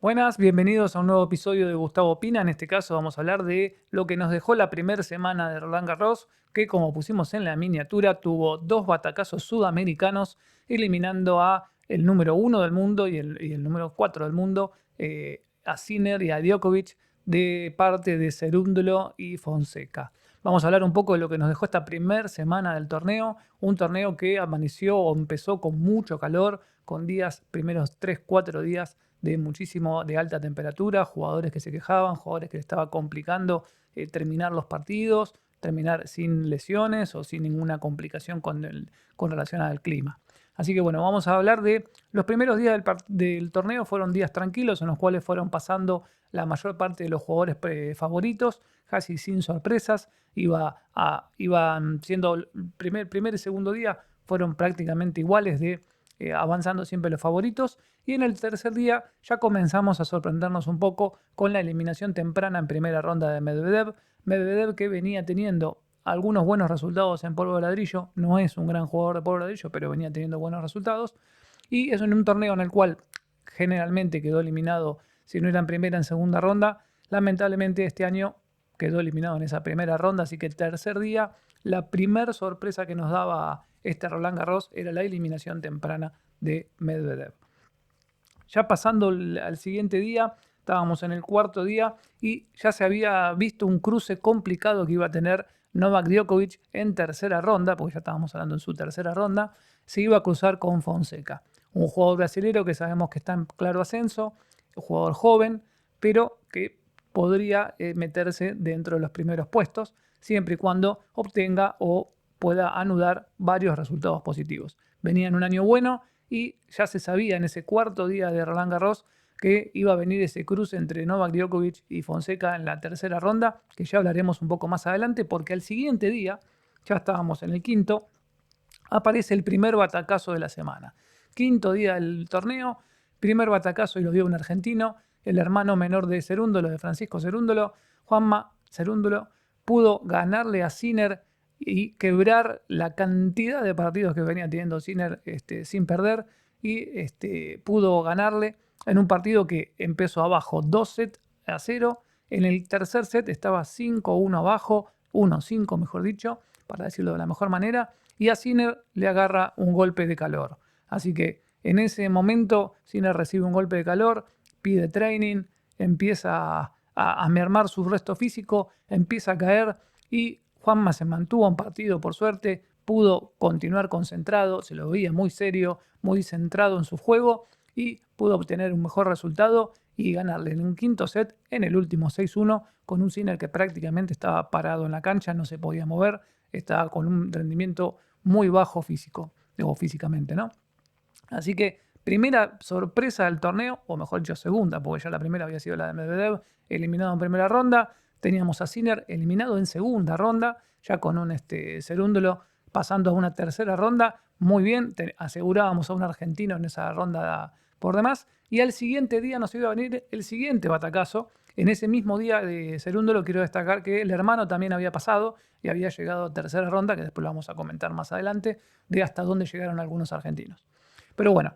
Buenas, bienvenidos a un nuevo episodio de Gustavo Opina. En este caso vamos a hablar de lo que nos dejó la primera semana de Roland Garros, que como pusimos en la miniatura, tuvo dos batacazos sudamericanos, eliminando a el número 1 del mundo y el número 4 del mundo, a Sinner y a Djokovic, de parte de Cerúndolo y Fonseca. Vamos a hablar un poco de lo que nos dejó esta primera semana del torneo, un torneo que amaneció o empezó con mucho calor, con primeros 3-4 días de alta temperatura, jugadores que se quejaban, jugadores que le estaba complicando terminar los partidos, terminar sin lesiones o sin ninguna complicación con relación al clima. Así que bueno, vamos a hablar de los primeros días del torneo. Fueron días tranquilos en los cuales fueron pasando la mayor parte de los jugadores favoritos, casi sin sorpresas. Iban siendo el primer y segundo día fueron prácticamente iguales de avanzando siempre los favoritos. Y en el tercer día ya comenzamos a sorprendernos un poco con la eliminación temprana en primera ronda de Medvedev. Medvedev, que venía teniendo algunos buenos resultados en polvo de ladrillo, no es un gran jugador de polvo de ladrillo, pero venía teniendo buenos resultados. Y es en un torneo en el cual generalmente quedó eliminado, si no era en primera, en segunda ronda. Lamentablemente este año quedó eliminado en esa primera ronda, así que el tercer día, la primera sorpresa que nos daba este Roland Garros era la eliminación temprana de Medvedev. Ya pasando al siguiente día, estábamos en el cuarto día y ya se había visto un cruce complicado que iba a tener Novak Djokovic en tercera ronda, porque ya estábamos hablando en su tercera ronda. Se iba a cruzar con Fonseca, un jugador brasilero que sabemos que está en claro ascenso, un jugador joven, pero que podría meterse dentro de los primeros puestos, siempre y cuando obtenga o pueda anudar varios resultados positivos. Venía en un año bueno y ya se sabía en ese cuarto día de Roland Garros que iba a venir ese cruce entre Novak Djokovic y Fonseca en la tercera ronda, que ya hablaremos un poco más adelante, porque al siguiente día, ya estábamos en el quinto, aparece el primer batacazo de la semana. Quinto día del torneo, primer batacazo y lo dio un argentino, el hermano menor de Cerúndolo, de Francisco Cerúndolo, Juanma Cerúndolo, pudo ganarle a Sinner y quebrar la cantidad de partidos que venía teniendo Sinner sin perder y pudo ganarle en un partido que empezó abajo 2-0. En el tercer set estaba 5-1 abajo, 1-5 mejor dicho, para decirlo de la mejor manera, y a Sinner le agarra un golpe de calor. Así que en ese momento Sinner recibe un golpe de calor, pide training, empieza a mermar su resto físico, empieza a caer y Juanma se mantuvo en partido por suerte, pudo continuar concentrado, se lo veía muy serio, muy centrado en su juego y pudo obtener un mejor resultado y ganarle en un quinto set en el último 6-1 con un Sinner que prácticamente estaba parado en la cancha, no se podía mover, estaba con un rendimiento muy bajo físicamente, ¿no? Así que primera sorpresa del torneo, o mejor dicho segunda, porque ya la primera había sido la de Medvedev, eliminado en primera ronda. Teníamos a Sinner eliminado en segunda ronda, ya con un Cerúndolo pasando a una tercera ronda. Muy bien, asegurábamos a un argentino en esa ronda por demás. Y al siguiente día nos iba a venir el siguiente batacazo. En ese mismo día de Cerúndolo quiero destacar que el hermano también había pasado y había llegado a tercera ronda, que después lo vamos a comentar más adelante, de hasta dónde llegaron algunos argentinos. Pero bueno,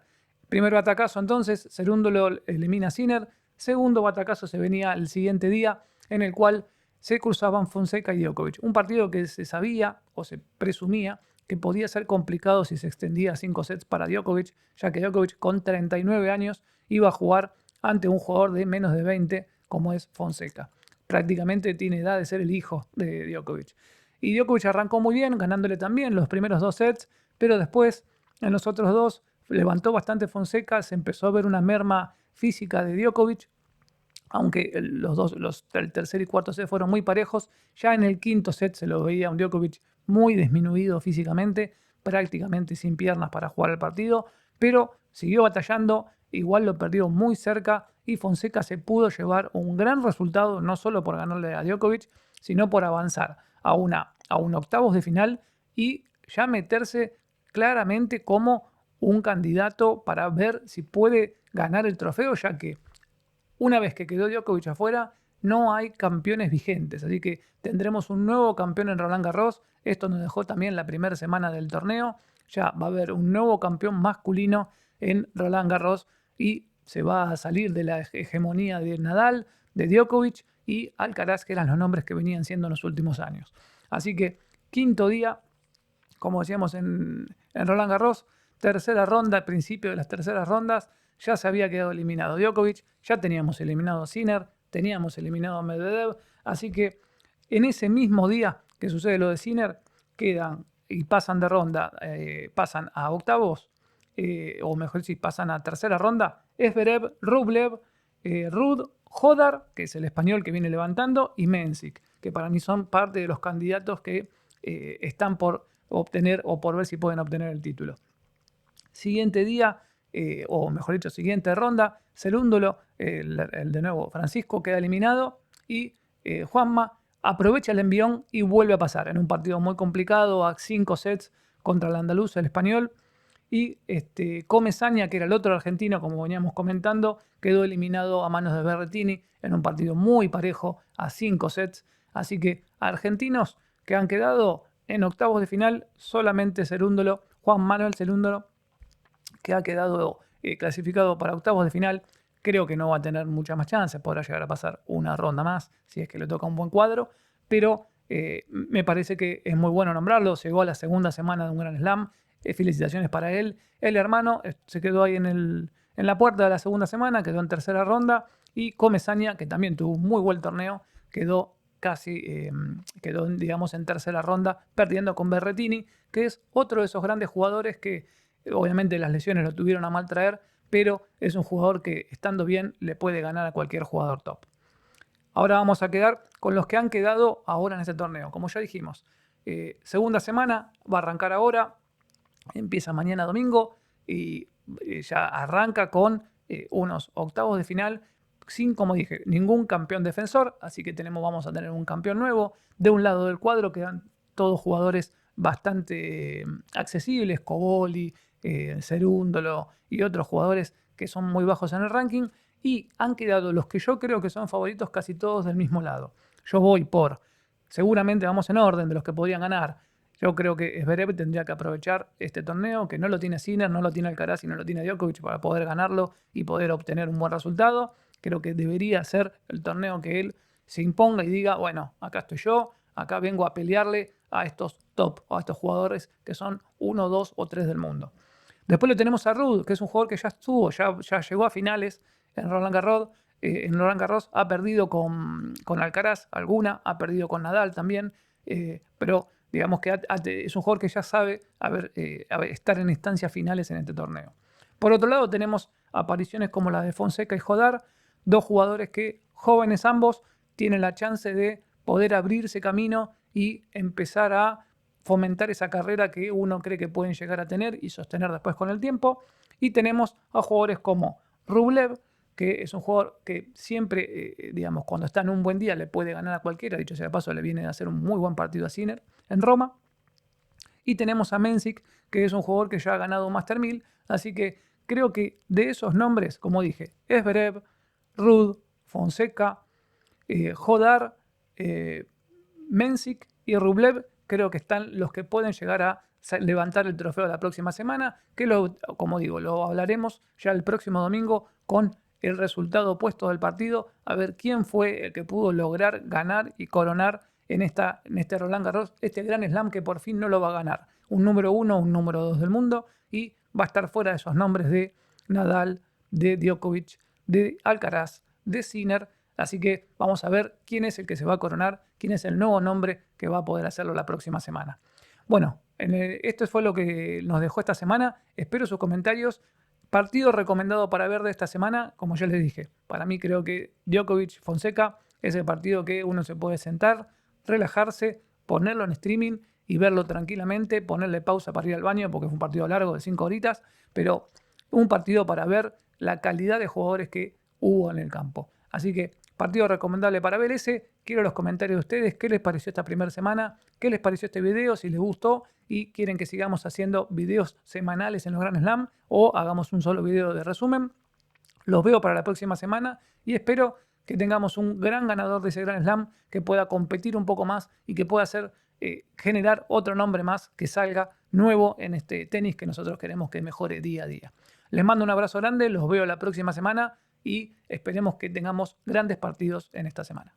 primer batacazo entonces, Cerúndolo elimina a Sinner. Segundo batacazo se venía el siguiente día, en el cual se cruzaban Fonseca y Djokovic. Un partido que se sabía o se presumía que podía ser complicado si se extendía a 5 sets para Djokovic, ya que Djokovic con 39 años iba a jugar ante un jugador de menos de 20 como es Fonseca. Prácticamente tiene edad de ser el hijo de Djokovic. Y Djokovic arrancó muy bien, ganándole también los primeros 2 sets, pero después en los otros dos levantó bastante Fonseca, se empezó a ver una merma física de Djokovic, aunque el tercer y cuarto set fueron muy parejos. Ya en el quinto set se lo veía a un Djokovic muy disminuido físicamente, prácticamente sin piernas para jugar el partido, pero siguió batallando, igual lo perdió muy cerca y Fonseca se pudo llevar un gran resultado, no solo por ganarle a Djokovic, sino por avanzar a un octavos de final y ya meterse claramente como un candidato para ver si puede ganar el trofeo, ya que una vez que quedó Djokovic afuera, no hay campeones vigentes, así que tendremos un nuevo campeón en Roland Garros. Esto nos dejó también la primera semana del torneo. Ya va a haber un nuevo campeón masculino en Roland Garros y se va a salir de la hegemonía de Nadal, de Djokovic y Alcaraz, que eran los nombres que venían siendo en los últimos años. Así que quinto día, como decíamos en Roland Garros, tercera ronda, al principio de las terceras rondas, ya se había quedado eliminado Djokovic, ya teníamos eliminado a Sinner, teníamos eliminado a Medvedev, así que en ese mismo día que sucede lo de Sinner, quedan y pasan de ronda, pasan a octavos, o mejor si pasan a tercera ronda, Zverev, Rublev, Ruud, Hodar, que es el español que viene levantando, y Mensik, que para mí son parte de los candidatos que están por obtener o por ver si pueden obtener el título. Siguiente día, o mejor dicho, siguiente ronda, Cerúndolo, el de nuevo Francisco, queda eliminado y Juanma aprovecha el envión y vuelve a pasar en un partido muy complicado a 5 sets contra el andaluz, el español. Y Comesaña, que era el otro argentino, como veníamos comentando, quedó eliminado a manos de Berrettini en un partido muy parejo a 5 sets. Así que argentinos que han quedado en octavos de final, solamente Cerúndolo, Juan Manuel Cerúndolo, que ha quedado clasificado para octavos de final. Creo que no va a tener muchas más chances, podrá llegar a pasar una ronda más si es que le toca un buen cuadro, pero me parece que es muy bueno nombrarlo. Llegó a la segunda semana de un Grand Slam. Felicitaciones para él. El hermano se quedó ahí en la puerta de la segunda semana, quedó en tercera ronda. Y Comesaña, que también tuvo un muy buen torneo, quedó digamos, en tercera ronda, perdiendo con Berrettini, que es otro de esos grandes jugadores que obviamente las lesiones lo tuvieron a mal traer, pero es un jugador que estando bien le puede ganar a cualquier jugador top. Ahora vamos a quedar con los que han quedado ahora en este torneo. Como ya dijimos, segunda semana va a arrancar ahora, empieza mañana domingo y ya arranca con unos octavos de final sin, como dije, ningún campeón defensor, así que vamos a tener un campeón nuevo. De un lado del cuadro quedan todos jugadores bastante accesibles, Coboli, Cerúndolo y otros jugadores que son muy bajos en el ranking, y han quedado los que yo creo que son favoritos casi todos del mismo lado. Yo voy seguramente vamos en orden de los que podrían ganar. Yo creo que Zverev tendría que aprovechar este torneo, que no lo tiene Sinner, no lo tiene Alcaraz y no lo tiene Djokovic, para poder ganarlo y poder obtener un buen resultado. Creo que debería ser el torneo que él se imponga y diga, bueno, acá estoy yo, acá vengo a pelearle a estos top, a estos jugadores que son 1, 2 o 3 del mundo. Después lo tenemos a Ruud, que es un jugador que ya estuvo, ya llegó a finales en Roland Garros. En Roland Garros ha perdido con Alcaraz alguna, ha perdido con Nadal también, pero digamos que es un jugador que ya sabe estar en instancias finales en este torneo. Por otro lado tenemos apariciones como la de Fonseca y Hodar, dos jugadores que, jóvenes ambos, tienen la chance de poder abrirse camino y empezar a fomentar esa carrera que uno cree que pueden llegar a tener y sostener después con el tiempo. Y tenemos a jugadores como Rublev, que es un jugador que siempre, digamos, cuando está en un buen día le puede ganar a cualquiera. Dicho sea de paso, le viene a hacer un muy buen partido a Sinner en Roma. Y tenemos a Mensik, que es un jugador que ya ha ganado Master 1000. Así que creo que de esos nombres, como dije, Zverev, Ruud, Fonseca, Hodar, Mensik y Rublev, creo que están los que pueden llegar a levantar el trofeo la próxima semana, que como digo, lo hablaremos ya el próximo domingo con el resultado opuesto del partido, a ver quién fue el que pudo lograr ganar y coronar en este Roland Garros, este Grand Slam que por fin no lo va a ganar. Un número 1, un número 2 del mundo, y va a estar fuera de esos nombres de Nadal, de Djokovic, de Alcaraz, de Sinner. Así que vamos a ver quién es el que se va a coronar, quién es el nuevo nombre que va a poder hacerlo la próxima semana. Bueno, esto fue lo que nos dejó esta semana. Espero sus comentarios. Partido recomendado para ver de esta semana, como ya les dije. Para mí creo que Djokovic-Fonseca es el partido que uno se puede sentar, relajarse, ponerlo en streaming y verlo tranquilamente, ponerle pausa para ir al baño porque fue un partido largo de 5 horitas, pero un partido para ver la calidad de jugadores que hubo en el campo. Así que partido recomendable para ver ese. Quiero los comentarios de ustedes, qué les pareció esta primera semana, qué les pareció este video, si les gustó y quieren que sigamos haciendo videos semanales en los Grand Slam o hagamos un solo video de resumen. Los veo para la próxima semana y espero que tengamos un gran ganador de ese Grand Slam que pueda competir un poco más y que pueda generar otro nombre más que salga nuevo en este tenis que nosotros queremos que mejore día a día. Les mando un abrazo grande, los veo la próxima semana y esperemos que tengamos grandes partidos en esta semana.